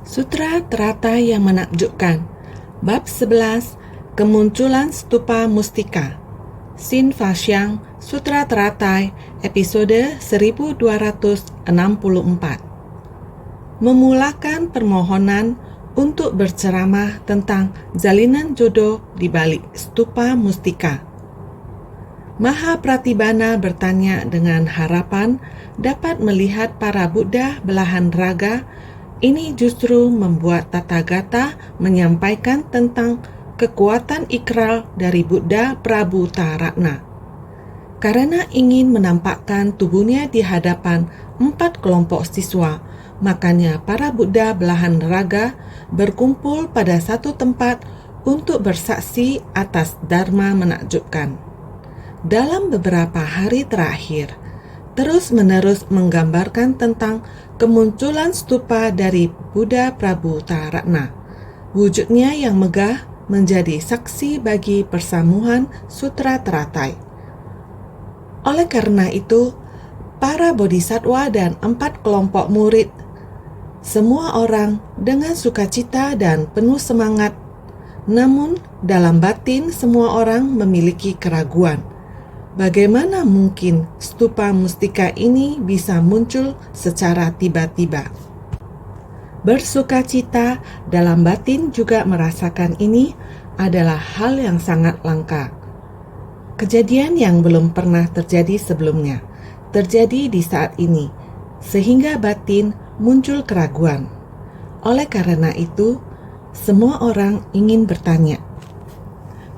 Sutra Teratai yang menakjubkan. Bab 11. Kemunculan Stupa Mustika. Sin Fasyang, Sutra Teratai, episode 1264. Memulakan permohonan untuk berceramah tentang jalinan jodoh di balik Stupa Mustika. Mahapratibana bertanya dengan harapan dapat melihat para Buddha belahan raga. Ini justru membuat Tathagata menyampaikan tentang kekuatan ikrar dari Buddha Prabhutarana. Karena ingin menampakkan tubuhnya di hadapan 4 kelompok siswa, makanya para Buddha belahan raga berkumpul pada satu tempat untuk bersaksi atas dharma menakjubkan. Dalam beberapa hari terakhir, terus-menerus menggambarkan tentang kemunculan stupa dari Buddha Prabhutarana. Wujudnya yang megah menjadi saksi bagi persamuhan Sutra Teratai. Oleh karena itu, para bodhisattva dan 4 kelompok murid, semua orang dengan sukacita dan penuh semangat, namun dalam batin semua orang memiliki keraguan. Bagaimana mungkin stupa mustika ini bisa muncul secara tiba-tiba? Bersukacita dalam batin juga merasakan ini adalah hal yang sangat langka. Kejadian yang belum pernah terjadi sebelumnya terjadi di saat ini, sehingga batin muncul keraguan. Oleh karena itu, semua orang ingin bertanya.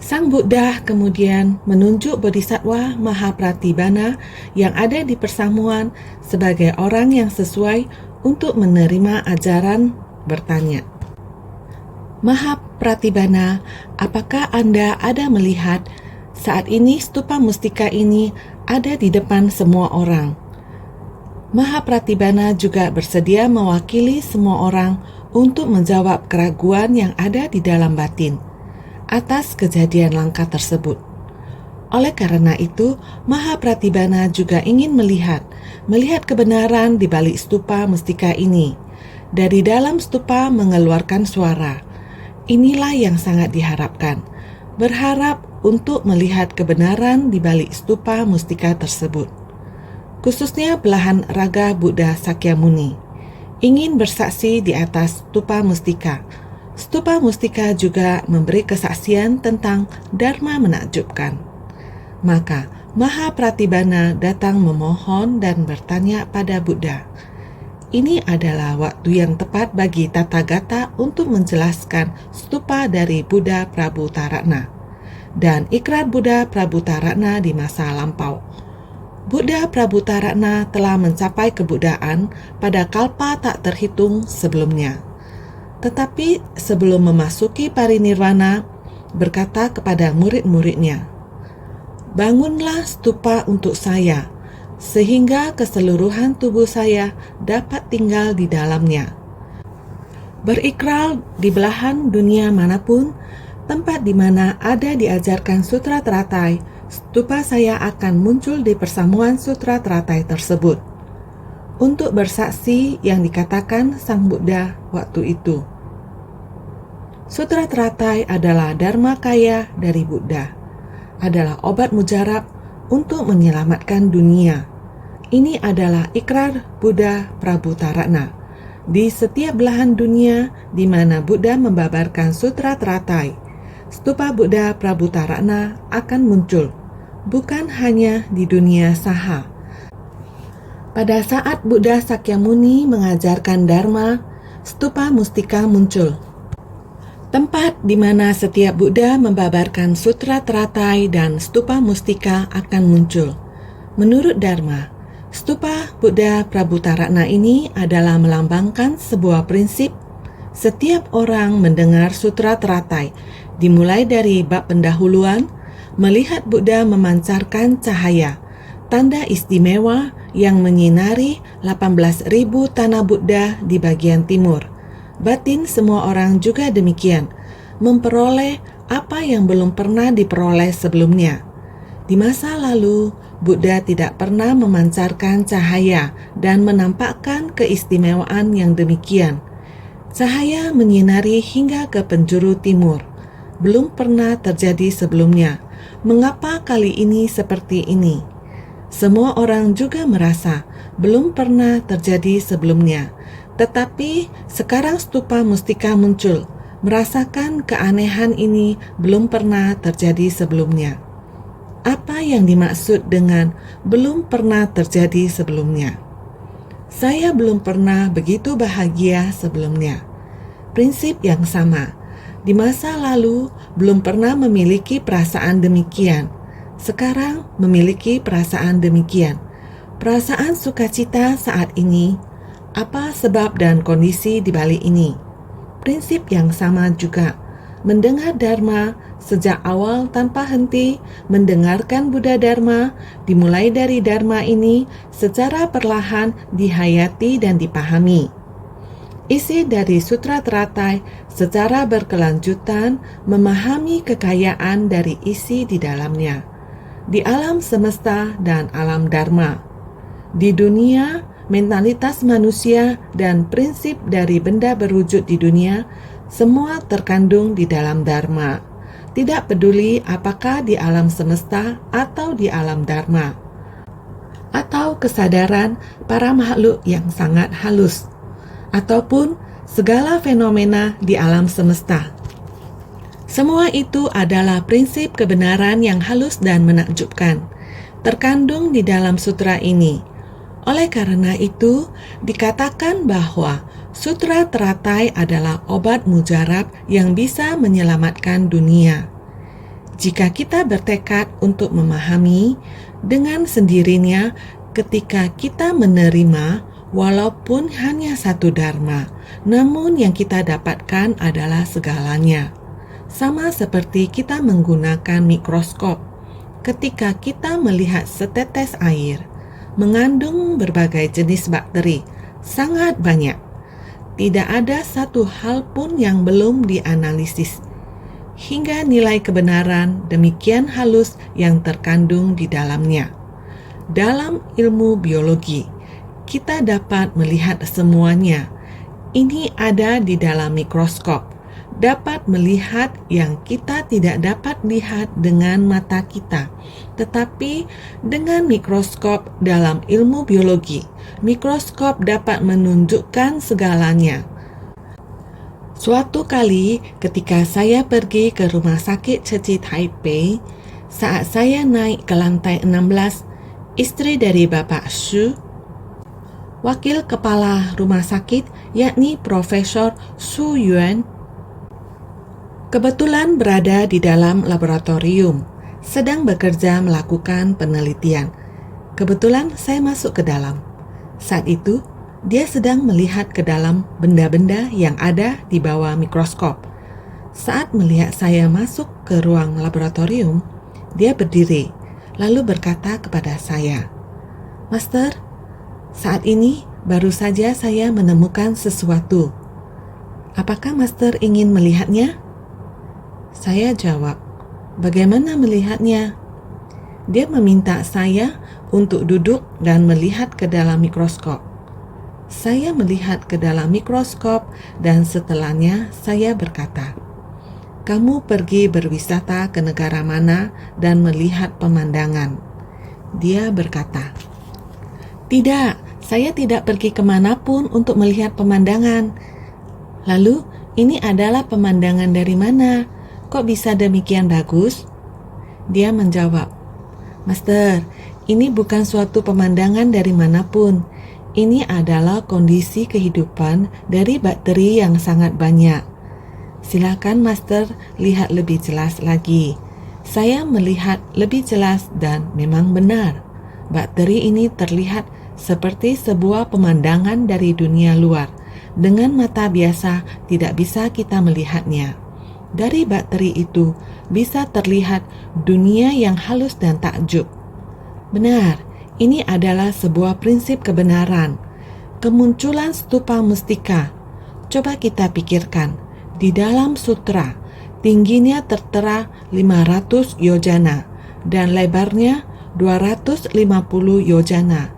Sang Buddha kemudian menunjuk Bodhisattva Mahapratibana yang ada di persamuan sebagai orang yang sesuai untuk menerima ajaran, bertanya, Mahapratibana, apakah Anda ada melihat saat ini stupa mustika ini ada di depan semua orang? Mahapratibana juga bersedia mewakili semua orang untuk menjawab keraguan yang ada di dalam batin atas kejadian langka tersebut. Oleh karena itu, Mahapratibana juga ingin melihat kebenaran di balik stupa mustika ini. Dari dalam stupa mengeluarkan suara. Inilah yang sangat diharapkan. Berharap untuk melihat kebenaran di balik stupa mustika tersebut. Khususnya belahan raga Buddha Sakyamuni ingin bersaksi di atas stupa mustika. Stupa mustika juga memberi kesaksian tentang dharma menakjubkan. Maka Mahapratibana datang memohon dan bertanya pada Buddha. Ini adalah waktu yang tepat bagi Tathagata untuk menjelaskan stupa dari Buddha Prabhutarana dan ikrar Buddha Prabhutarana di masa lampau. Buddha Prabhutarana telah mencapai kebuddhaan pada kalpa tak terhitung sebelumnya. Tetapi sebelum memasuki parinirwana, berkata kepada murid-muridnya, bangunlah stupa untuk saya, sehingga keseluruhan tubuh saya dapat tinggal di dalamnya. Berikrar di belahan dunia manapun, tempat di mana ada diajarkan Sutra Teratai, stupa saya akan muncul di persamuan Sutra Teratai tersebut untuk bersaksi yang dikatakan Sang Buddha waktu itu. Sutra Teratai adalah dharma kaya dari Buddha, adalah obat mujarab untuk menyelamatkan dunia. Ini adalah ikrar Buddha Prabhutarana. Di setiap belahan dunia di mana Buddha membabarkan Sutra Teratai, stupa Buddha Prabhutarana akan muncul, bukan hanya di dunia saha. Pada saat Buddha Sakyamuni mengajarkan dharma, stupa mustika muncul. Tempat di mana setiap Buddha membabarkan Sutra Teratai dan stupa mustika akan muncul. Menurut dharma, stupa Buddha Prabhutarana ini adalah melambangkan sebuah prinsip. Setiap orang mendengar Sutra Teratai, dimulai dari bab pendahuluan, melihat Buddha memancarkan cahaya, tanda istimewa yang menyinari 18.000 tanah Buddha di bagian timur. Batin semua orang juga demikian, memperoleh apa yang belum pernah diperoleh sebelumnya. Di masa lalu, Buddha tidak pernah memancarkan cahaya dan menampakkan keistimewaan yang demikian. Cahaya menyinari hingga ke penjuru timur. Belum pernah terjadi sebelumnya. Mengapa kali ini seperti ini? Semua orang juga merasa belum pernah terjadi sebelumnya. Tetapi sekarang stupa mustika muncul. Merasakan keanehan ini belum pernah terjadi sebelumnya. Apa yang dimaksud dengan belum pernah terjadi sebelumnya? Saya belum pernah begitu bahagia sebelumnya. Prinsip yang sama. Di masa lalu belum pernah memiliki perasaan demikian. Sekarang memiliki perasaan demikian. Perasaan sukacita saat ini. Apa sebab dan kondisi di balik ini? Prinsip yang sama juga. Mendengar Dharma sejak awal tanpa henti, mendengarkan Buddha Dharma, dimulai dari Dharma ini secara perlahan dihayati dan dipahami. Isi dari Sutra Teratai secara berkelanjutan memahami kekayaan dari isi di dalamnya, di alam semesta dan alam Dharma. Di dunia, mentalitas manusia dan prinsip dari benda berwujud di dunia semua terkandung di dalam Dharma. Tidak peduli apakah di alam semesta atau di alam Dharma, atau kesadaran para makhluk yang sangat halus, ataupun segala fenomena di alam semesta. Semua itu adalah prinsip kebenaran yang halus dan menakjubkan, terkandung di dalam sutra ini. Oleh karena itu, dikatakan bahwa Sutra Teratai adalah obat mujarab yang bisa menyelamatkan dunia. Jika kita bertekad untuk memahami, dengan sendirinya ketika kita menerima walaupun hanya satu dharma, namun yang kita dapatkan adalah segalanya. Sama seperti kita menggunakan mikroskop. Ketika kita melihat setetes air, mengandung berbagai jenis bakteri, sangat banyak. Tidak ada satu hal pun yang belum dianalisis, hingga nilai kebenaran demikian halus yang terkandung di dalamnya. Dalam ilmu biologi, kita dapat melihat semuanya. Ini ada di dalam mikroskop, dapat melihat yang kita tidak dapat lihat dengan mata kita. Tetapi dengan mikroskop dalam ilmu biologi, mikroskop dapat menunjukkan segalanya. Suatu kali ketika saya pergi ke rumah sakit Ceci Taipei, saat saya naik ke lantai 16, istri dari Bapak Shu, wakil kepala rumah sakit, yakni Profesor Su Yuan, kebetulan berada di dalam laboratorium, sedang bekerja melakukan penelitian. Kebetulan saya masuk ke dalam. Saat itu, dia sedang melihat ke dalam benda-benda yang ada di bawah mikroskop. Saat melihat saya masuk ke ruang laboratorium, dia berdiri, lalu berkata kepada saya, "Master, saat ini baru saja saya menemukan sesuatu. Apakah Master ingin melihatnya?" Saya jawab, "Bagaimana melihatnya?" Dia meminta saya untuk duduk dan melihat ke dalam mikroskop. Saya melihat ke dalam mikroskop dan setelahnya saya berkata, "Kamu pergi berwisata ke negara mana dan melihat pemandangan?" Dia berkata, "Tidak, saya tidak pergi kemanapun untuk melihat pemandangan." Lalu, ini adalah pemandangan dari mana? Kok bisa demikian bagus? Dia menjawab, "Master, ini bukan suatu pemandangan dari manapun. Ini adalah kondisi kehidupan dari bakteri yang sangat banyak. Silakan Master lihat lebih jelas lagi." Saya melihat lebih jelas dan memang benar. Bakteri ini terlihat seperti sebuah pemandangan dari dunia luar. Dengan mata biasa tidak bisa kita melihatnya. Dari bakteri itu bisa terlihat dunia yang halus dan takjub. Benar, ini adalah sebuah prinsip kebenaran. Kemunculan stupa mustika. Coba kita pikirkan, di dalam sutra, tingginya tertera 500 yojana dan lebarnya 250 yojana.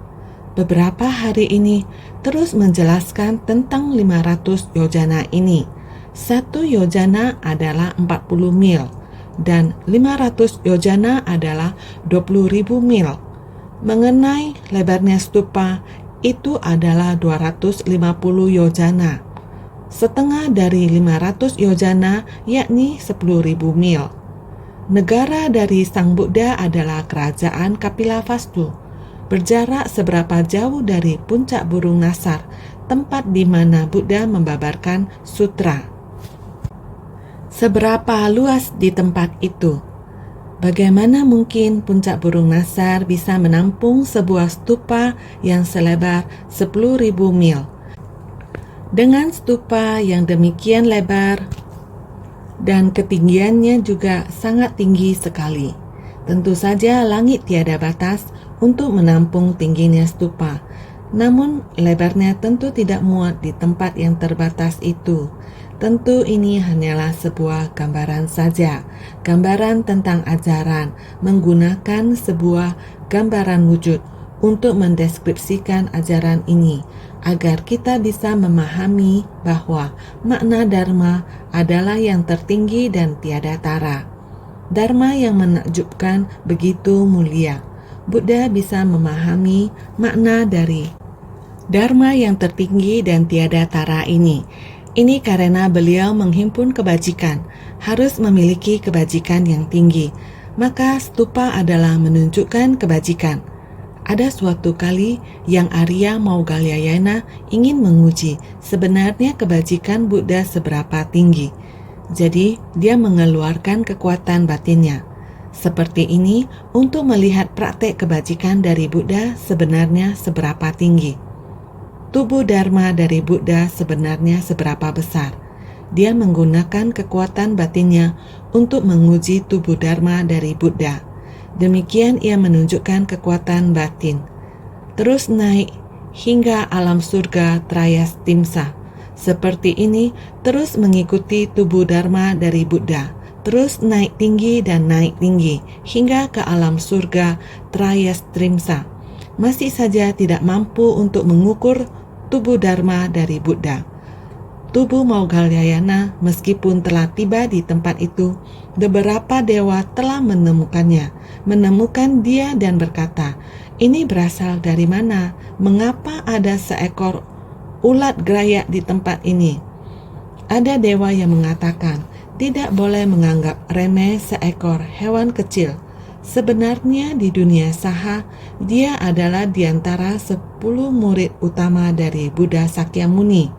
Beberapa hari ini terus menjelaskan tentang 500 yojana ini. 1 yojana adalah 40 mil dan 500 yojana adalah 20.000 mil. Mengenai lebarnya stupa, itu adalah 250 yojana. Setengah dari 500 yojana yakni 10.000 mil. Negara dari Sang Buddha adalah kerajaan Kapilavastu, berjarak seberapa jauh dari puncak Burung Nasar, tempat di mana Buddha membabarkan sutra. Seberapa luas di tempat itu? Bagaimana mungkin puncak Burung Nasar bisa menampung sebuah stupa yang selebar 10.000 mil? Dengan stupa yang demikian lebar dan ketinggiannya juga sangat tinggi sekali. Tentu saja langit tiada batas untuk menampung tingginya stupa. Namun lebarnya tentu tidak muat di tempat yang terbatas itu. Tentu ini hanyalah sebuah gambaran saja, gambaran tentang ajaran, menggunakan sebuah gambaran wujud untuk mendeskripsikan ajaran ini, agar kita bisa memahami bahwa makna Dharma adalah yang tertinggi dan tiada tara. Dharma yang menakjubkan begitu mulia. Buddha bisa memahami makna dari Dharma yang tertinggi dan tiada tara ini. Ini karena beliau menghimpun kebajikan, harus memiliki kebajikan yang tinggi. Maka stupa adalah menunjukkan kebajikan. Ada suatu kali yang Arya Maugalyayana ingin menguji sebenarnya kebajikan Buddha seberapa tinggi. Jadi dia mengeluarkan kekuatan batinnya. Seperti ini untuk melihat praktek kebajikan dari Buddha sebenarnya seberapa tinggi. Tubuh Dharma dari Buddha sebenarnya seberapa besar. Dia menggunakan kekuatan batinnya untuk menguji tubuh Dharma dari Buddha. Demikian ia menunjukkan kekuatan batin. Terus naik hingga alam surga Trayastimsa. Seperti ini terus mengikuti tubuh Dharma dari Buddha. Terus naik tinggi dan naik tinggi hingga ke alam surga Trayastimsa. Masih saja tidak mampu untuk mengukur tubuh Dharma dari Buddha. Tubuh Maugalyayana meskipun telah tiba di tempat itu, beberapa dewa telah menemukan dia dan berkata, "Ini berasal dari mana? Mengapa ada seekor ulat gerayak di tempat ini?" Ada dewa yang mengatakan, tidak boleh menganggap remeh seekor hewan kecil. Sebenarnya di dunia saha, dia adalah di antara 10 murid utama dari Buddha Sakyamuni.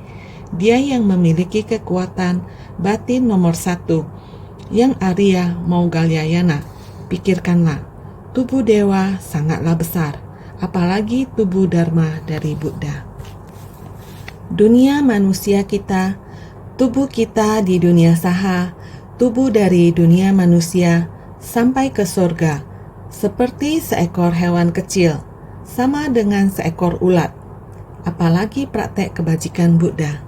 Dia yang memiliki kekuatan batin nomor 1, yang Arya Maugalyayana. Pikirkanlah, tubuh dewa sangatlah besar, apalagi tubuh Dharma dari Buddha. Dunia manusia kita, tubuh kita di dunia saha, tubuh dari dunia manusia, sampai ke surga, seperti seekor hewan kecil, sama dengan seekor ulat, apalagi praktek kebajikan Buddha.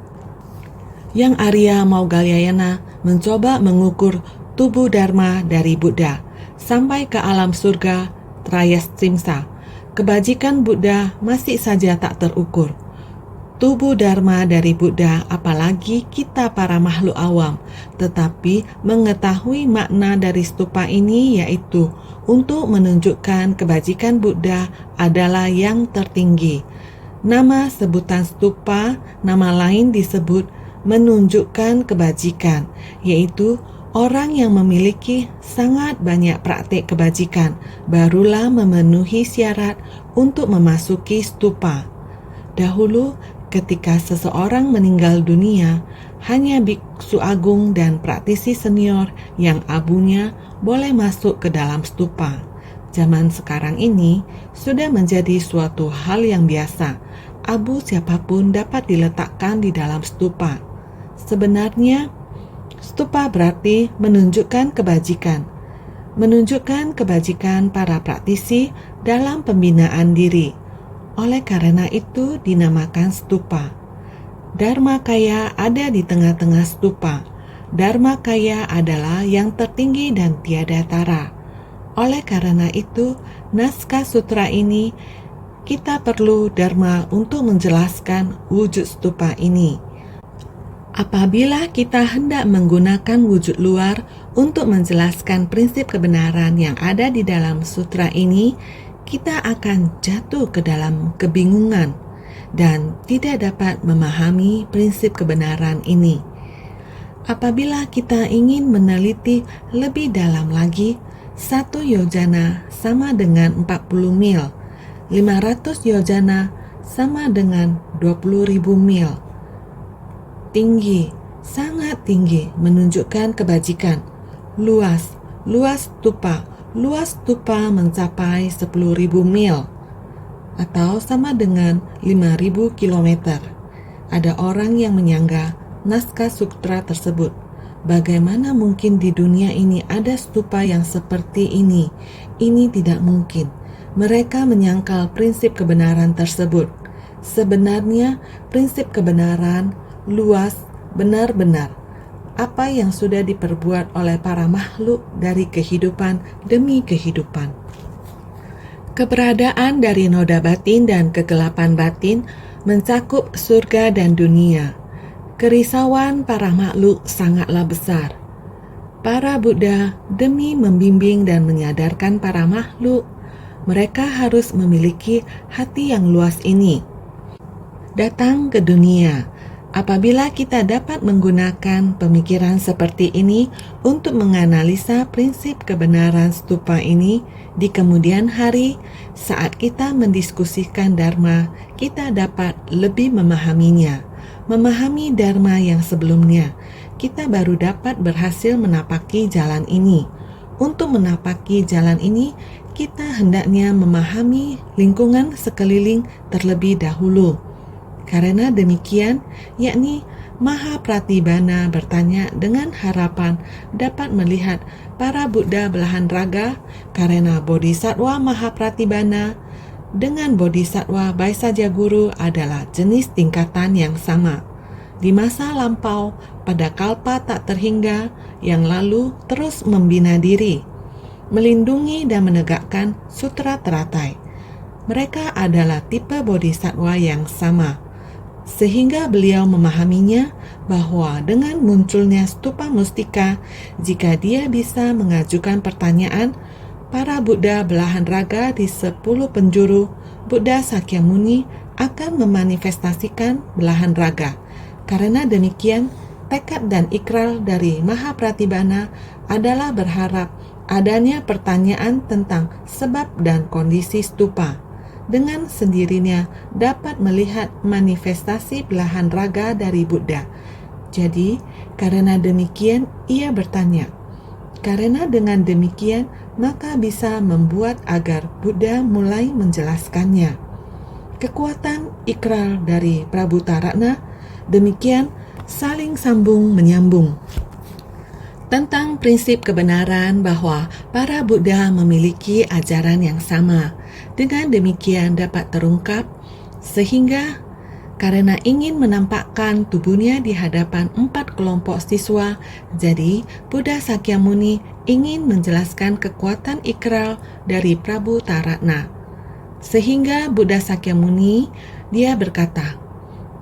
Yang Arya Maugalyayana mencoba mengukur tubuh Dharma dari Buddha, sampai ke alam surga Trayastimsa. Kebajikan Buddha masih saja tak terukur. Tubuh Dharma dari Buddha, apalagi kita para makhluk awam, tetapi mengetahui makna dari stupa ini yaitu untuk menunjukkan kebajikan Buddha adalah yang tertinggi. Nama sebutan stupa, nama lain disebut menunjukkan kebajikan, yaitu orang yang memiliki sangat banyak praktik kebajikan barulah memenuhi syarat untuk memasuki stupa. Dahulu, ketika seseorang meninggal dunia, hanya biksu agung dan praktisi senior yang abunya boleh masuk ke dalam stupa. Zaman sekarang ini sudah menjadi suatu hal yang biasa. Abu siapapun dapat diletakkan di dalam stupa. Sebenarnya, stupa berarti menunjukkan kebajikan. Menunjukkan kebajikan para praktisi dalam pembinaan diri. Oleh karena itu dinamakan stupa. Dharmakaya ada di tengah-tengah stupa. Dharmakaya adalah yang tertinggi dan tiada tara. Oleh karena itu, naskah sutra ini kita perlu dharma untuk menjelaskan wujud stupa ini. Apabila kita hendak menggunakan wujud luar untuk menjelaskan prinsip kebenaran yang ada di dalam sutra ini, kita akan jatuh ke dalam kebingungan dan tidak dapat memahami prinsip kebenaran ini. Apabila kita ingin meneliti lebih dalam lagi, 1 yojana sama dengan 40 mil, 500 yojana sama dengan 20.000 mil. Tinggi, sangat tinggi, menunjukkan kebajikan. Luas stupa mencapai 10.000 mil atau sama dengan 5.000 kilometer. Ada orang yang menyangka naskah sutra tersebut. Bagaimana mungkin di dunia ini ada stupa yang seperti ini? Ini tidak mungkin. Mereka menyangkal prinsip kebenaran tersebut. Sebenarnya prinsip kebenaran luas benar-benar apa yang sudah diperbuat oleh para makhluk dari kehidupan demi kehidupan. Keberadaan dari noda batin dan kegelapan batin mencakup surga dan dunia. Kerisauan para makhluk sangatlah besar. Para Buddha demi membimbing dan menyadarkan para makhluk, mereka harus memiliki hati yang luas ini. Datang ke dunia. Apabila kita dapat menggunakan pemikiran seperti ini untuk menganalisa prinsip kebenaran stupa ini di kemudian hari, saat kita mendiskusikan dharma, kita dapat lebih memahaminya. Memahami dharma yang sebelumnya, kita baru dapat berhasil menapaki jalan ini. Untuk menapaki jalan ini, kita hendaknya memahami lingkungan sekeliling terlebih dahulu. Karena demikian, yakni Mahapratibana bertanya dengan harapan dapat melihat para Buddha belahan raga, karena Bodhisattva Mahapratibana dengan Bodhisattva Baisajaguru adalah jenis tingkatan yang sama. Di masa lampau, pada kalpa tak terhingga yang lalu terus membina diri, melindungi dan menegakkan sutra teratai. Mereka adalah tipe Bodhisattva yang sama. Sehingga beliau memahaminya bahwa dengan munculnya stupa mustika, jika dia bisa mengajukan pertanyaan, para Buddha belahan raga di 10 penjuru, Buddha Sakyamuni akan memanifestasikan belahan raga. Karena demikian, tekad dan ikrar dari Mahapratibana adalah berharap adanya pertanyaan tentang sebab dan kondisi stupa. Dengan sendirinya dapat melihat manifestasi belahan raga dari Buddha. Jadi, karena demikian ia bertanya. Karena dengan demikian, maka bisa membuat agar Buddha mulai menjelaskannya. Kekuatan ikrar dari Prabu Tarakna demikian saling sambung menyambung. Tentang prinsip kebenaran bahwa para Buddha memiliki ajaran yang sama. Dengan demikian dapat terungkap sehingga karena ingin menampakkan tubuhnya di hadapan 4 kelompok siswa, jadi Buddha Sakyamuni ingin menjelaskan kekuatan ikrar dari Prabu Tarakna. Sehingga Buddha Sakyamuni dia berkata,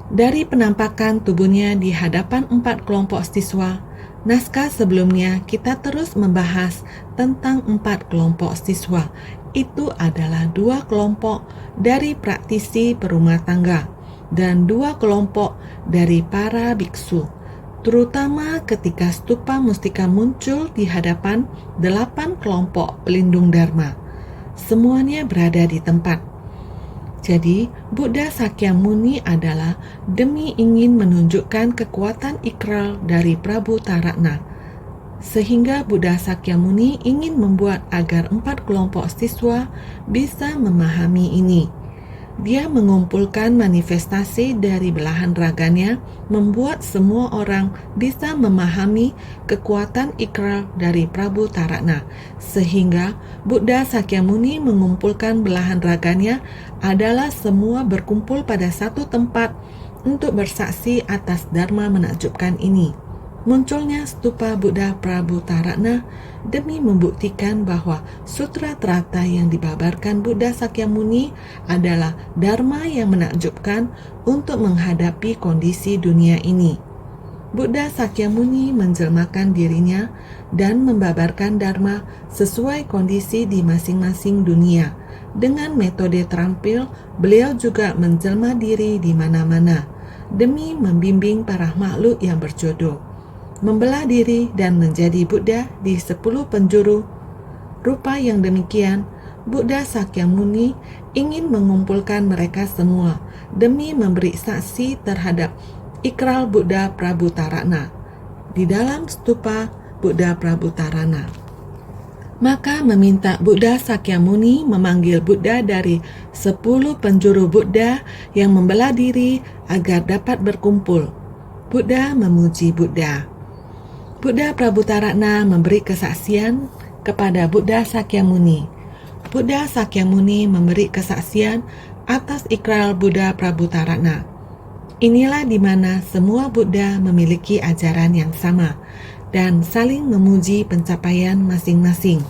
dari penampakan tubuhnya di hadapan 4 kelompok siswa, naskah sebelumnya kita terus membahas tentang 4 kelompok siswa. Itu adalah 2 kelompok dari praktisi berumah tangga dan 2 kelompok dari para biksu, terutama ketika stupa mustika muncul di hadapan 8 kelompok pelindung dharma. Semuanya berada di tempat. Jadi, Buddha Sakyamuni adalah demi ingin menunjukkan kekuatan ikrar dari Prabu Tarakna. Sehingga Buddha Sakyamuni ingin membuat agar 4 kelompok siswa bisa memahami ini. Dia mengumpulkan manifestasi dari belahan raganya, membuat semua orang bisa memahami kekuatan ikrar dari Prabu Tarakna. Sehingga Buddha Sakyamuni mengumpulkan belahan raganya adalah semua berkumpul pada satu tempat untuk bersaksi atas dharma menakjubkan ini. Munculnya stupa Buddha Prabhutarana demi membuktikan bahwa sutra teratai yang dibabarkan Buddha Sakyamuni adalah dharma yang menakjubkan untuk menghadapi kondisi dunia ini. Buddha Sakyamuni menjelmakan dirinya dan membabarkan dharma sesuai kondisi di masing-masing dunia. Dengan metode terampil, beliau juga menjelma diri di mana-mana demi membimbing para makhluk yang berjodoh, membelah diri dan menjadi Buddha di 10 penjuru. Rupa yang demikian, Buddha Sakyamuni ingin mengumpulkan mereka semua demi memberi saksi terhadap ikral Buddha Prabhutarana di dalam stupa Buddha Prabhutarana. Maka meminta Buddha Sakyamuni memanggil Buddha dari 10 penjuru Buddha yang membelah diri agar dapat berkumpul. Buddha memuji Buddha. Buddha Prabhutarana memberi kesaksian kepada Buddha Sakyamuni. Buddha Sakyamuni memberi kesaksian atas ikrar Buddha Prabhutarana. Inilah di mana semua Buddha memiliki ajaran yang sama dan saling memuji pencapaian masing-masing.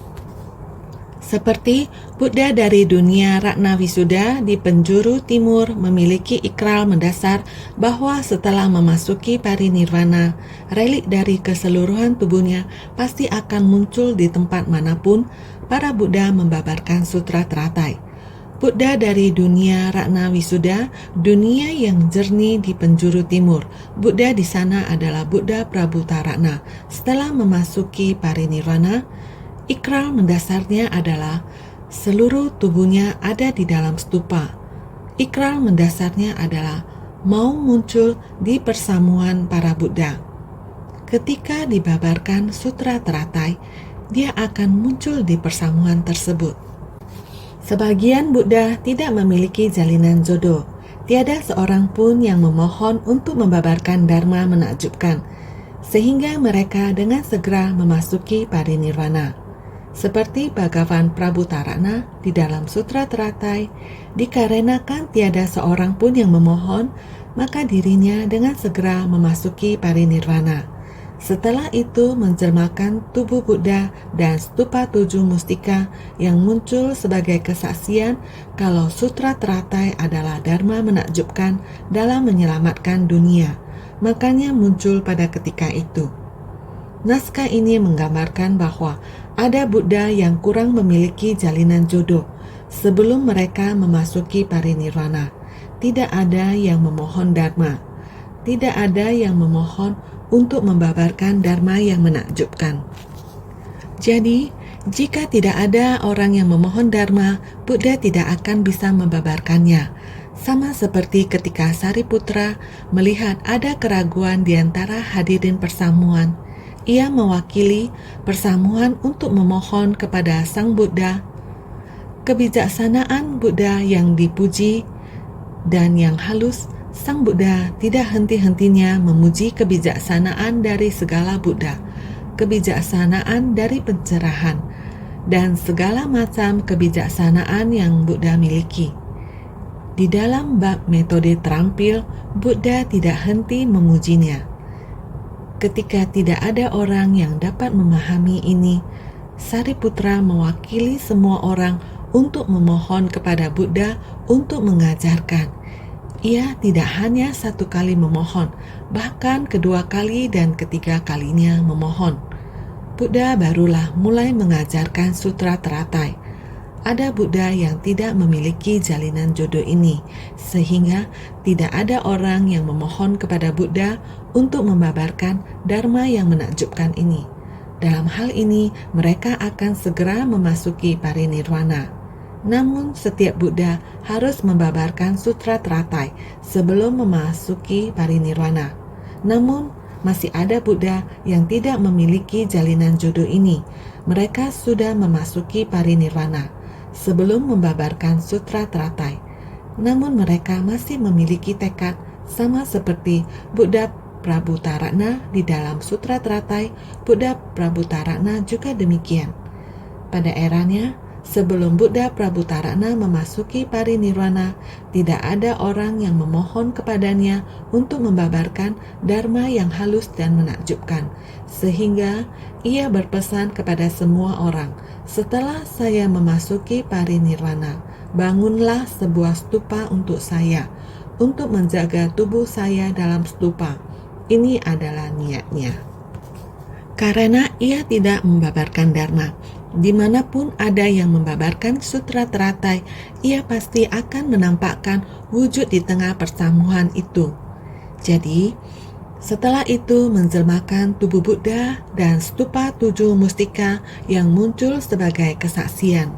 Seperti Buddha dari dunia Ratna Wisuda di penjuru timur memiliki ikrar mendasar bahwa setelah memasuki parinirvana, relik dari keseluruhan tubuhnya pasti akan muncul di tempat manapun para Buddha membabarkan sutra teratai. Buddha dari dunia Ratna Wisuda, dunia yang jernih di penjuru timur. Buddha di sana adalah Buddha Prabhutarana. Setelah memasuki parinirvana, ikrar mendasarnya adalah seluruh tubuhnya ada di dalam stupa. Ikrar mendasarnya adalah mau muncul di persamuan para Buddha. Ketika dibabarkan sutra teratai, dia akan muncul di persamuan tersebut. Sebagian Buddha tidak memiliki jalinan jodoh. Tiada seorang pun yang memohon untuk membabarkan dharma menakjubkan, sehingga mereka dengan segera memasuki parinirvana. Seperti Bhagavan Prabhutarana di dalam Sutra Teratai, dikarenakan tiada seorang pun yang memohon, maka dirinya dengan segera memasuki parinirvana. Setelah itu menjelmakan tubuh Buddha dan stupa 7 mustika yang muncul sebagai kesaksian kalau Sutra Teratai adalah dharma menakjubkan dalam menyelamatkan dunia. Makanya muncul pada ketika itu. Naskah ini menggambarkan bahwa ada Buddha yang kurang memiliki jalinan jodoh sebelum mereka memasuki parinirvana. Tidak ada yang memohon dharma. Tidak ada yang memohon untuk membabarkan dharma yang menakjubkan. Jadi, jika tidak ada orang yang memohon dharma, Buddha tidak akan bisa membabarkannya. Sama seperti ketika Sariputra melihat ada keraguan di antara hadirin persamuan, ia mewakili persamuan untuk memohon kepada Sang Buddha. Kebijaksanaan Buddha yang dipuji dan yang halus, Sang Buddha tidak henti-hentinya memuji kebijaksanaan dari segala Buddha, kebijaksanaan dari pencerahan, dan segala macam kebijaksanaan yang Buddha miliki. Di dalam bab metode terampil, Buddha tidak henti memujinya. Ketika tidak ada orang yang dapat memahami ini, Sariputra mewakili semua orang untuk memohon kepada Buddha untuk mengajarkan. Ia tidak hanya 1 kali memohon, bahkan 2 kali dan 3 kalinya memohon. Buddha barulah mulai mengajarkan sutra teratai. Ada Buddha yang tidak memiliki jalinan jodoh ini, sehingga tidak ada orang yang memohon kepada Buddha untuk membabarkan dharma yang menakjubkan ini. Dalam hal ini, mereka akan segera memasuki parinirvana. Namun setiap Buddha harus membabarkan sutra teratai sebelum memasuki parinirvana. Namun masih ada Buddha yang tidak memiliki jalinan jodoh ini. Mereka sudah memasuki parinirvana sebelum membabarkan sutra teratai. Namun mereka masih memiliki tekad sama seperti Buddha Prabhutarana di dalam sutra teratai. Buddha Prabhutarana juga demikian. Pada eranya, Sebelum Buddha Prabhutarana memasuki parinirwana, tidak ada orang yang memohon kepadanya untuk membabarkan dharma yang halus dan menakjubkan, sehingga ia berpesan kepada semua orang, "Setelah saya memasuki parinirwana, bangunlah sebuah stupa untuk saya, untuk menjaga tubuh saya dalam stupa. Ini adalah niatnya." Karena ia tidak membabarkan dharma, dimanapun ada yang membabarkan sutra teratai, ia pasti akan menampakkan wujud di tengah persamuhan itu. Jadi, setelah itu menjelmakan tubuh Buddha dan stupa 7 mustika yang muncul sebagai kesaksian.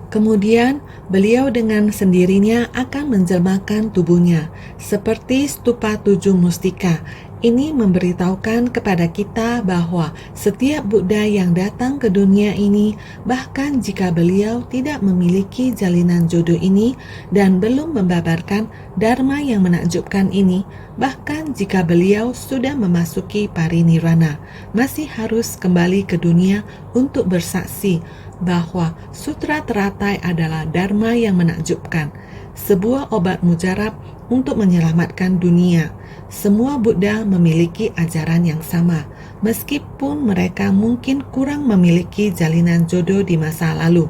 Kemudian, beliau dengan sendirinya akan menjelmakan tubuhnya, seperti stupa 7 mustika. Ini memberitahukan kepada kita bahwa setiap Buddha yang datang ke dunia ini, bahkan jika beliau tidak memiliki jalinan jodoh ini dan belum membabarkan dharma yang menakjubkan ini, bahkan jika beliau sudah memasuki parinirwana, masih harus kembali ke dunia untuk bersaksi bahwa sutra teratai adalah dharma yang menakjubkan, sebuah obat mujarab untuk menyelamatkan dunia. Semua Buddha memiliki ajaran yang sama, meskipun mereka mungkin kurang memiliki jalinan jodoh di masa lalu.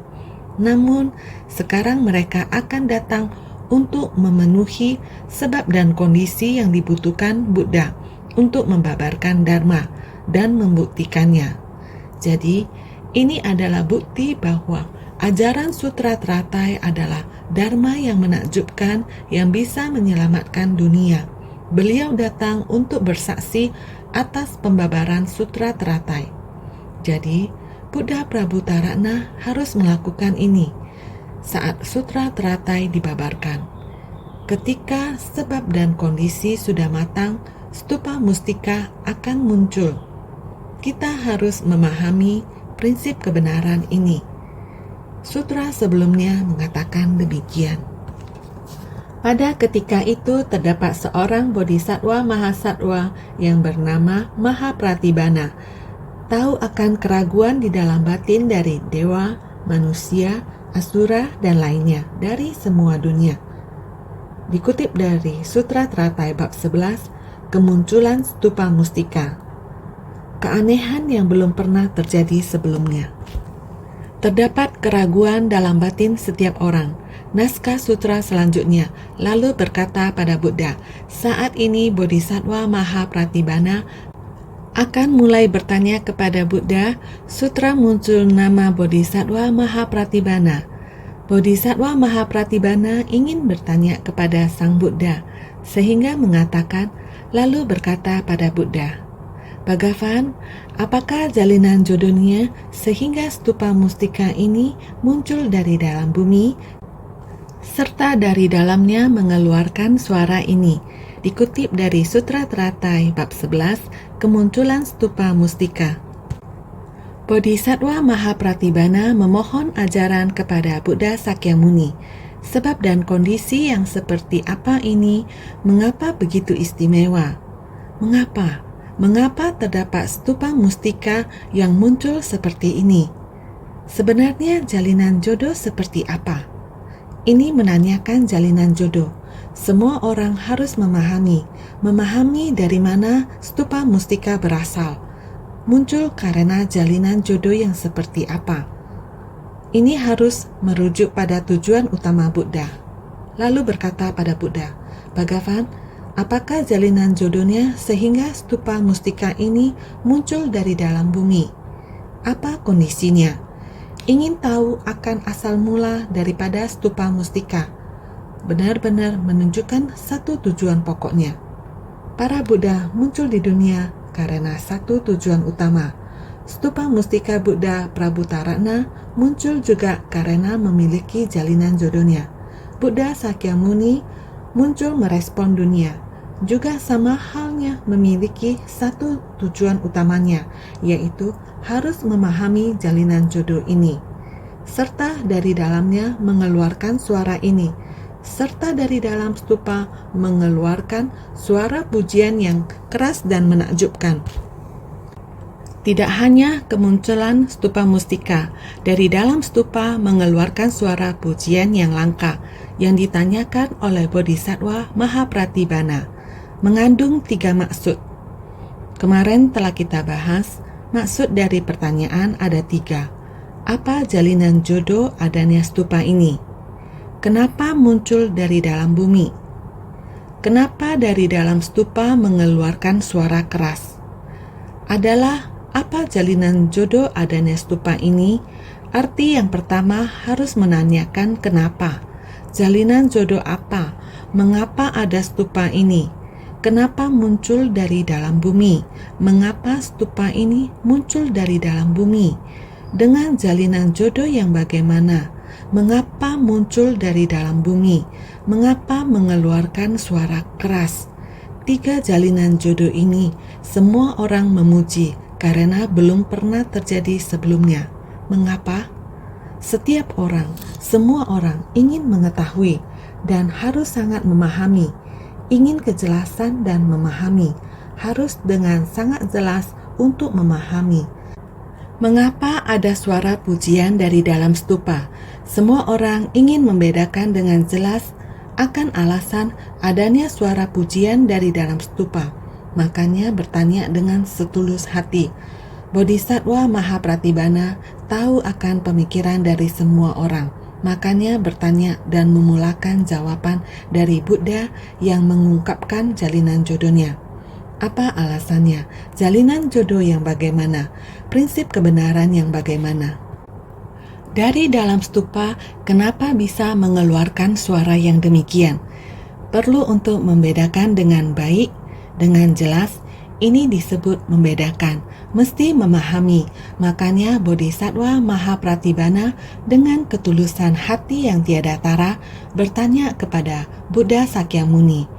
Namun, sekarang mereka akan datang untuk memenuhi sebab dan kondisi yang dibutuhkan Buddha untuk membabarkan dharma dan membuktikannya. Jadi, ini adalah bukti bahwa ajaran sutra teratai adalah dharma yang menakjubkan yang bisa menyelamatkan dunia. Beliau datang untuk bersaksi atas pembabaran sutra teratai. Jadi, Buddha Prabhutarana harus melakukan ini saat sutra teratai dibabarkan. Ketika sebab dan kondisi sudah matang, stupa mustika akan muncul. Kita harus memahami prinsip kebenaran ini. Sutra sebelumnya mengatakan demikian. Pada ketika itu terdapat seorang bodhisattva mahasatwa yang bernama Mahapratibana, tahu akan keraguan di dalam batin dari dewa, manusia, asura, dan lainnya dari semua dunia. Dikutip dari Sutra Teratai bab 11, kemunculan stupa mustika. Keanehan yang belum pernah terjadi sebelumnya. Terdapat keraguan dalam batin setiap orang. Naskah sutra selanjutnya lalu berkata pada Buddha, saat ini Bodhisattva Mahapratibana akan mulai bertanya kepada Buddha. Sutra muncul nama Bodhisattva Mahapratibana. Bodhisattva Mahapratibana ingin bertanya kepada Sang Buddha, sehingga mengatakan, lalu berkata pada Buddha, Bhagavan, apakah jalinan jodohnya sehingga stupa mustika ini muncul dari dalam bumi, serta dari dalamnya mengeluarkan suara ini? Dikutip dari Sutra Teratai bab 11, kemunculan stupa mustika. Bodhisattva Mahapratibana memohon ajaran kepada Buddha Sakyamuni. Sebab dan kondisi yang seperti apa ini, mengapa begitu istimewa? Mengapa? Mengapa terdapat stupa mustika yang muncul seperti ini? Sebenarnya jalinan jodoh seperti apa? Ini menanyakan jalinan jodoh. Semua orang harus memahami dari mana stupa mustika berasal. Muncul karena jalinan jodoh yang seperti apa. Ini harus merujuk pada tujuan utama Buddha. Lalu berkata pada Buddha, Bhagavan, apakah jalinan jodohnya sehingga stupa mustika ini muncul dari dalam bumi? Apa kondisinya? Ingin tahu akan asal mula daripada stupa mustika. Benar-benar menunjukkan satu tujuan pokoknya. Para Buddha muncul di dunia karena satu tujuan utama. Stupa mustika Buddha Prabhutarana muncul juga karena memiliki jalinan jodohnya. Buddha Sakyamuni muncul merespon dunia, juga sama halnya memiliki satu tujuan utamanya, yaitu harus memahami jalinan jodoh ini, serta dari dalamnya mengeluarkan suara ini, serta dari dalam stupa mengeluarkan suara pujian yang keras dan menakjubkan. Tidak hanya kemunculan stupa mustika, dari dalam stupa mengeluarkan suara pujian yang langka yang ditanyakan oleh Bodhisattva Mahapratibana, mengandung 3 maksud. Kemarin telah kita bahas, maksud dari pertanyaan ada 3. Apa jalinan jodoh adanya stupa ini? Kenapa muncul dari dalam bumi? Kenapa dari dalam stupa mengeluarkan suara keras? Adalah apa jalinan jodoh adanya stupa ini? Arti yang pertama harus menanyakan kenapa. Jalinan jodoh apa? Mengapa ada stupa ini? Kenapa muncul dari dalam bumi? Mengapa stupa ini muncul dari dalam bumi? Dengan jalinan jodoh yang bagaimana? Mengapa muncul dari dalam bumi? Mengapa mengeluarkan suara keras? 3 jalinan jodoh ini semua orang memuji karena belum pernah terjadi sebelumnya. Mengapa? Setiap orang, semua orang ingin mengetahui dan harus sangat memahami, ingin kejelasan dan memahami, harus dengan sangat jelas untuk memahami. Mengapa ada suara pujian dari dalam stupa? Semua orang ingin membedakan dengan jelas akan alasan adanya suara pujian dari dalam stupa. Makanya bertanya dengan setulus hati. Bodhisattva Mahapratibana tahu akan pemikiran dari semua orang. Makanya bertanya dan memulakan jawaban dari Buddha yang mengungkapkan jalinan jodohnya. Apa alasannya? Jalinan jodoh yang bagaimana? Prinsip kebenaran yang bagaimana? Dari dalam stupa, kenapa bisa mengeluarkan suara yang demikian? Perlu untuk membedakan dengan baik, dengan jelas. Ini disebut membedakan, mesti memahami. Makanya Bodhisattva Mahapratibana dengan ketulusan hati yang tiada tara bertanya kepada Buddha Sakyamuni.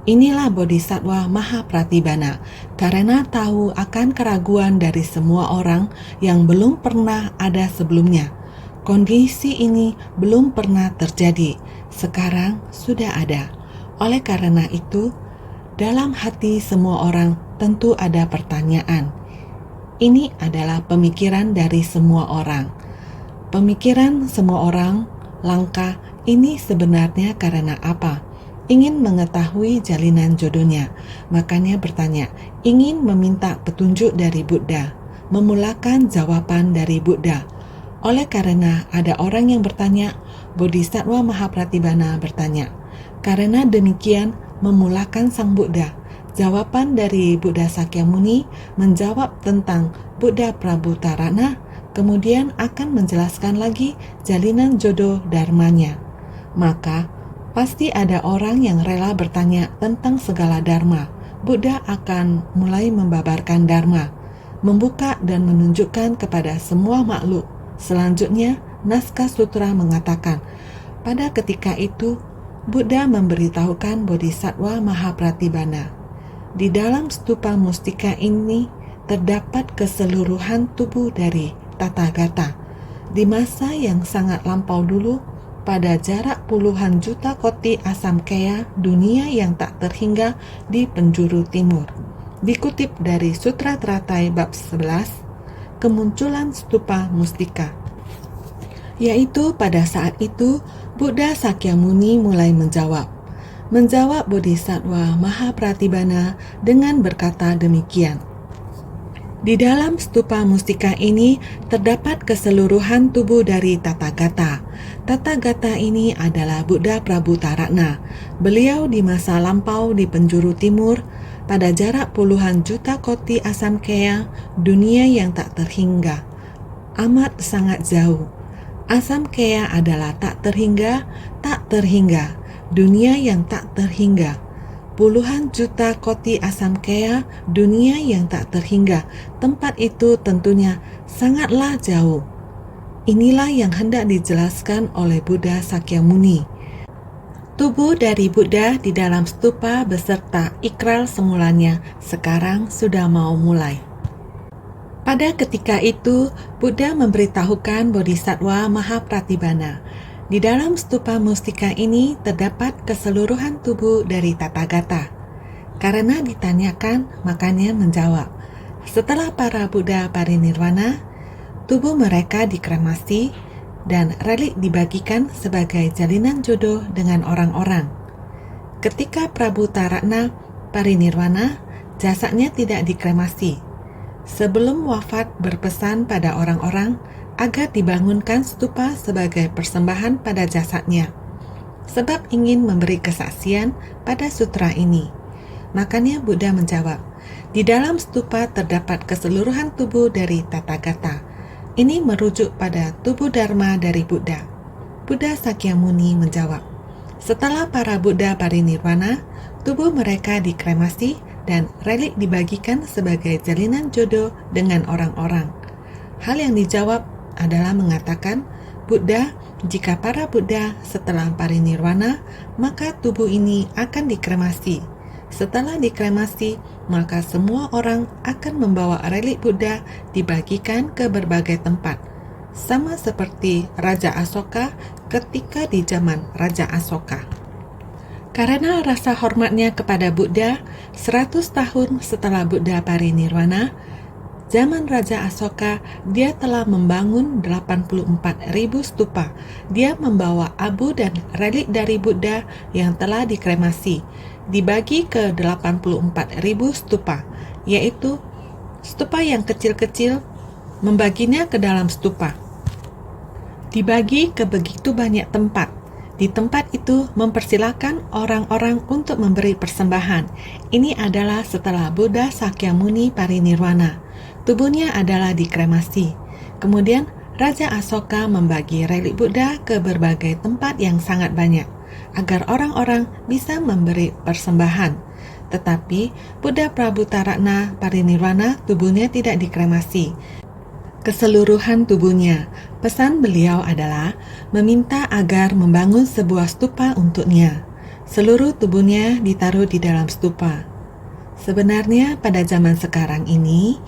Inilah Bodhisattva Mahapratibana, karena tahu akan keraguan dari semua orang yang belum pernah ada sebelumnya. Kondisi ini belum pernah terjadi, sekarang sudah ada. Oleh karena itu, dalam hati semua orang tentu ada pertanyaan. Ini adalah pemikiran dari semua orang. Pemikiran semua orang langka ini sebenarnya karena apa? Ingin mengetahui jalinan jodohnya, makanya bertanya, ingin meminta petunjuk dari Buddha, memulakan jawaban dari Buddha. Oleh karena ada orang yang bertanya, Bodhisattva Mahapratibana bertanya. Karena demikian, memulakan Sang Buddha. Jawaban dari Buddha Sakyamuni menjawab tentang Buddha Prabhutarana, kemudian akan menjelaskan lagi jalinan jodoh dharmanya. Maka, pasti ada orang yang rela bertanya tentang segala dharma. Buddha akan mulai membabarkan dharma, membuka dan menunjukkan kepada semua makhluk. Selanjutnya, naskah sutra mengatakan, pada ketika itu, Buddha memberitahukan Bodhisattva Mahapratibana. Di dalam stupa mustika ini terdapat keseluruhan tubuh dari Tathagata. Di masa yang sangat lampau dulu, pada jarak puluhan juta koti asamkaya dunia yang tak terhingga di penjuru timur. Dikutip dari Sutra Teratai bab 11, kemunculan stupa mustika. Yaitu pada saat itu Buddha Sakyamuni mulai menjawab Bodhisattva Mahapratibana dengan berkata demikian. Di dalam stupa mustika ini terdapat keseluruhan tubuh dari Tathagata. Tathagata ini adalah Buddha Prabhutarana. Beliau di masa lampau di penjuru timur pada jarak puluhan juta koti asamkaya dunia yang tak terhingga. Amat sangat jauh. Asamkaya adalah tak terhingga, dunia yang tak terhingga. Puluhan juta koti asamkaya, dunia yang tak terhingga. Tempat itu tentunya sangatlah jauh. Inilah yang hendak dijelaskan oleh Buddha Sakyamuni. Tubuh dari Buddha di dalam stupa beserta ikral semulanya sekarang sudah mau mulai. Pada ketika itu, Buddha memberitahukan Bodhisattva Mahapratibana, di dalam stupa mustika ini terdapat keseluruhan tubuh dari Tathagata. Karena ditanyakan, makanya menjawab. Setelah para Buddha parinirwana, tubuh mereka dikremasi dan relik dibagikan sebagai jalinan jodoh dengan orang-orang. Ketika Prabu Tarakna parinirwana, jasadnya tidak dikremasi. Sebelum wafat berpesan pada orang-orang agar dibangunkan stupa sebagai persembahan pada jasadnya, sebab ingin memberi kesaksian pada sutra ini. Makanya Buddha menjawab, di dalam stupa terdapat keseluruhan tubuh dari Tathagata. Ini merujuk pada tubuh Dharma dari Buddha. Buddha Sakyamuni menjawab, setelah para Buddha parinirwana, tubuh mereka dikremasi dan relik dibagikan sebagai jalinan jodoh dengan orang-orang. Hal yang dijawab adalah mengatakan, Buddha, jika para Buddha setelah parinirwana, maka tubuh ini akan dikremasi. Setelah dikremasi, maka semua orang akan membawa relik Buddha dibagikan ke berbagai tempat, sama seperti Raja Asoka ketika di zaman Raja Asoka. Karena rasa hormatnya kepada Buddha, 100 tahun setelah Buddha parinirwana, zaman Raja Asoka, dia telah membangun 84.000 stupa. Dia membawa abu dan relik dari Buddha yang telah dikremasi, dibagi ke 84.000 stupa, yaitu stupa yang kecil-kecil, membaginya ke dalam stupa. Dibagi ke begitu banyak tempat. Di tempat itu mempersilakan orang-orang untuk memberi persembahan. Ini adalah setelah Buddha Sakyamuni parinirwana. Tubuhnya adalah dikremasi. Kemudian Raja Asoka membagi relik Buddha ke berbagai tempat yang sangat banyak, agar orang-orang bisa memberi persembahan. Tetapi Buddha Prabu Tarakna parinirwana, tubuhnya tidak dikremasi. Keseluruhan tubuhnya, pesan beliau adalah meminta agar membangun sebuah stupa untuknya. Seluruh tubuhnya ditaruh di dalam stupa. Sebenarnya pada zaman sekarang ini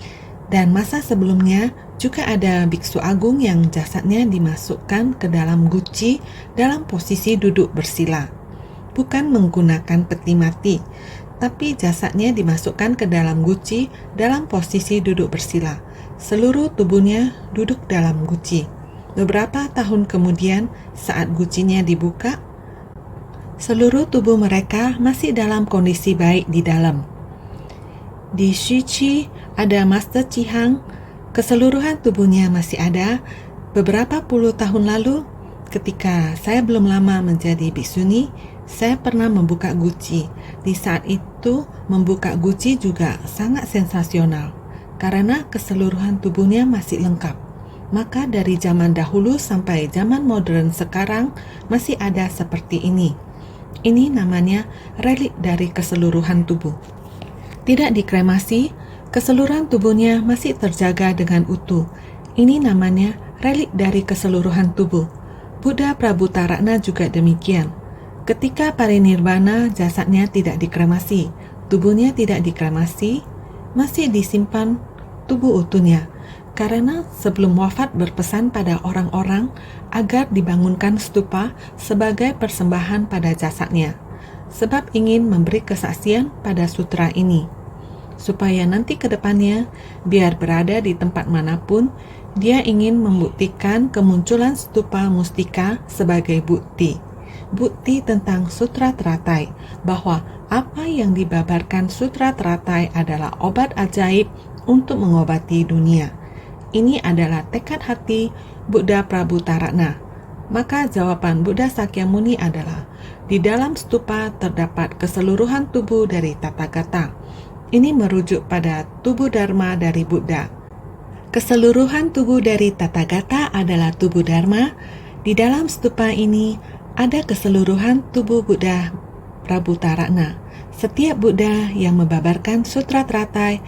dan masa sebelumnya juga ada biksu agung yang jasadnya dimasukkan ke dalam guci dalam posisi duduk bersila. Bukan menggunakan peti mati, tapi jasadnya dimasukkan ke dalam guci dalam posisi duduk bersila. Seluruh tubuhnya duduk dalam guci. Beberapa tahun kemudian, saat gucinya dibuka, seluruh tubuh mereka masih dalam kondisi baik di dalam. Di Shichi ada Master Chihang, keseluruhan tubuhnya masih ada. Beberapa puluh tahun lalu, ketika saya belum lama menjadi biksuni, saya pernah membuka guci. Di saat itu, membuka guci juga sangat sensasional, karena keseluruhan tubuhnya masih lengkap. Maka dari zaman dahulu sampai zaman modern sekarang, masih ada seperti ini. Ini namanya relik dari keseluruhan tubuh. Tidak dikremasi, keseluruhan tubuhnya masih terjaga dengan utuh. Ini namanya relik dari keseluruhan tubuh. Buddha Prabu Tarakna juga demikian. Ketika parinirwana, jasadnya tidak dikremasi, tubuhnya tidak dikremasi, masih disimpan tubuh utuhnya. Karena sebelum wafat berpesan pada orang-orang agar dibangunkan stupa sebagai persembahan pada jasadnya, sebab ingin memberi kesaksian pada sutra ini, supaya nanti ke depannya, biar berada di tempat manapun, dia ingin membuktikan kemunculan stupa mustika sebagai bukti tentang sutra teratai, bahwa apa yang dibabarkan sutra teratai adalah obat ajaib untuk mengobati dunia. Ini adalah tekad hati Buddha Prabu Tarakna. Maka jawaban Buddha Sakyamuni adalah, di dalam stupa terdapat keseluruhan tubuh dari Tathagata. Ini merujuk pada tubuh Dharma dari Buddha. Keseluruhan tubuh dari Tathagata adalah tubuh Dharma. Di dalam stupa ini ada keseluruhan tubuh Buddha Prabu Tarakna. Setiap Buddha yang membabarkan sutra teratai,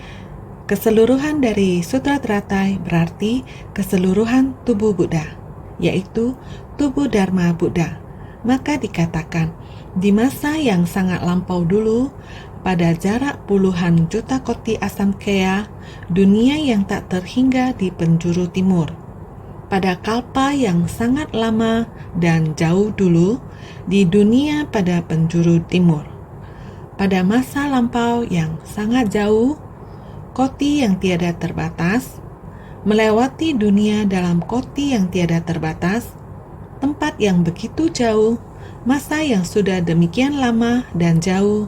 keseluruhan dari sutra teratai berarti keseluruhan tubuh Buddha, yaitu tubuh Dharma Buddha. Maka dikatakan, di masa yang sangat lampau dulu, pada jarak puluhan juta koti asamkaya, dunia yang tak terhingga di penjuru timur. Pada kalpa yang sangat lama dan jauh dulu, di dunia pada penjuru timur. Pada masa lampau yang sangat jauh, koti yang tiada terbatas, melewati dunia dalam koti yang tiada terbatas, tempat yang begitu jauh, masa yang sudah demikian lama dan jauh,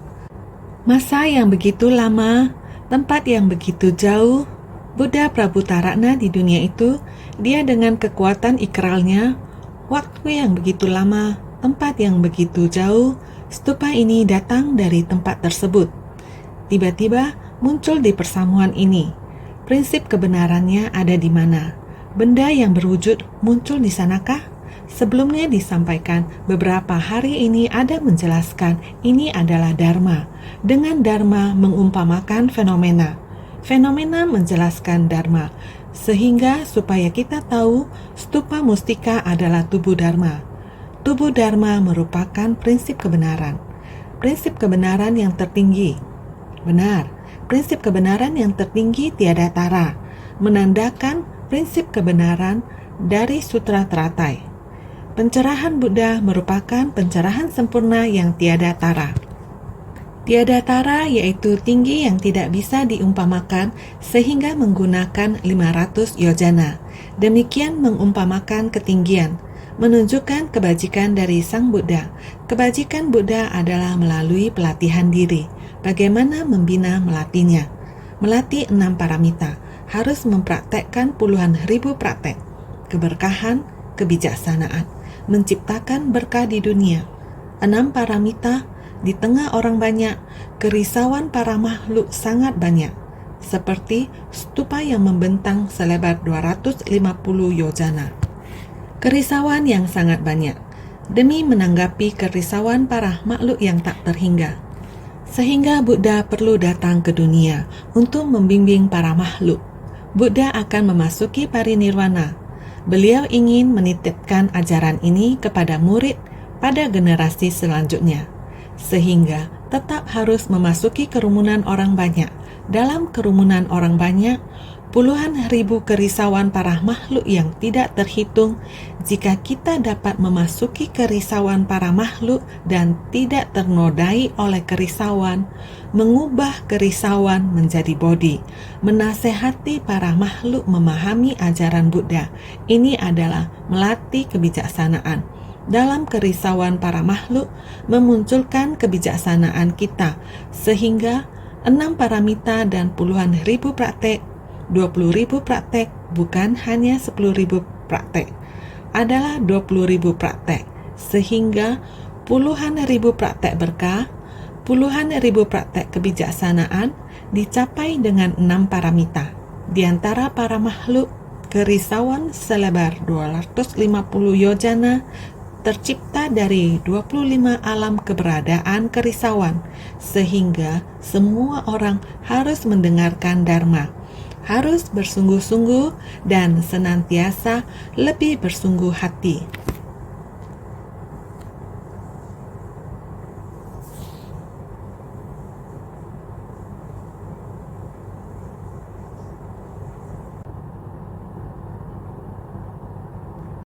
masa yang begitu lama, tempat yang begitu jauh. Buddha Prabhutarana di dunia itu, dia dengan kekuatan ikralnya, waktu yang begitu lama, tempat yang begitu jauh, stupa ini datang dari tempat tersebut. Tiba-tiba muncul di persamuan ini. Prinsip kebenarannya ada di mana? Benda yang berwujud muncul di sanakah? Sebelumnya disampaikan beberapa hari ini ada menjelaskan ini adalah dharma. Dengan dharma mengumpamakan fenomena. Fenomena menjelaskan dharma, sehingga supaya kita tahu stupa mustika adalah tubuh dharma. Tubuh dharma merupakan prinsip kebenaran. Prinsip kebenaran yang tertinggi. Benar, prinsip kebenaran yang tertinggi tiada tara, menandakan prinsip kebenaran dari Sutra Teratai. Pencerahan Buddha merupakan pencerahan sempurna yang tiada tara. Tiada tara yaitu tinggi yang tidak bisa diumpamakan sehingga menggunakan 500 yojana. Demikian mengumpamakan ketinggian, menunjukkan kebajikan dari Sang Buddha. Kebajikan Buddha adalah melalui pelatihan diri. Bagaimana membina melatihnya? Melatih 6 paramita, harus mempraktekkan puluhan ribu praktek. Keberkahan, kebijaksanaan, menciptakan berkah di dunia. 6 paramita, di tengah orang banyak, kerisauan para makhluk sangat banyak, seperti stupa yang membentang selebar 250 yojana. Kerisauan yang sangat banyak, demi menanggapi kerisauan para makhluk yang tak terhingga. Sehingga Buddha perlu datang ke dunia untuk membimbing para makhluk. Buddha akan memasuki parinirwana. Beliau ingin menitipkan ajaran ini kepada murid pada generasi selanjutnya, sehingga tetap harus memasuki kerumunan orang banyak. Dalam kerumunan orang banyak, puluhan ribu kerisauan para makhluk yang tidak terhitung. Jika kita dapat memasuki kerisauan para makhluk dan tidak ternodai oleh kerisauan, mengubah kerisauan menjadi bodhi, menasehati para makhluk memahami ajaran Buddha, ini adalah melatih kebijaksanaan. Dalam kerisauan para makhluk memunculkan kebijaksanaan kita, sehingga 6 paramita dan puluhan ribu praktek, 20.000 praktek, bukan hanya 10.000 praktek, adalah 20.000 praktek, sehingga puluhan ribu praktek berkah, puluhan ribu praktek kebijaksanaan dicapai dengan 6 paramita. Di antara para makhluk, kerisauan selebar 250 yojana tercipta dari 25 alam keberadaan kerisauan, sehingga semua orang harus mendengarkan dharma, harus bersungguh-sungguh dan senantiasa lebih bersungguh hati.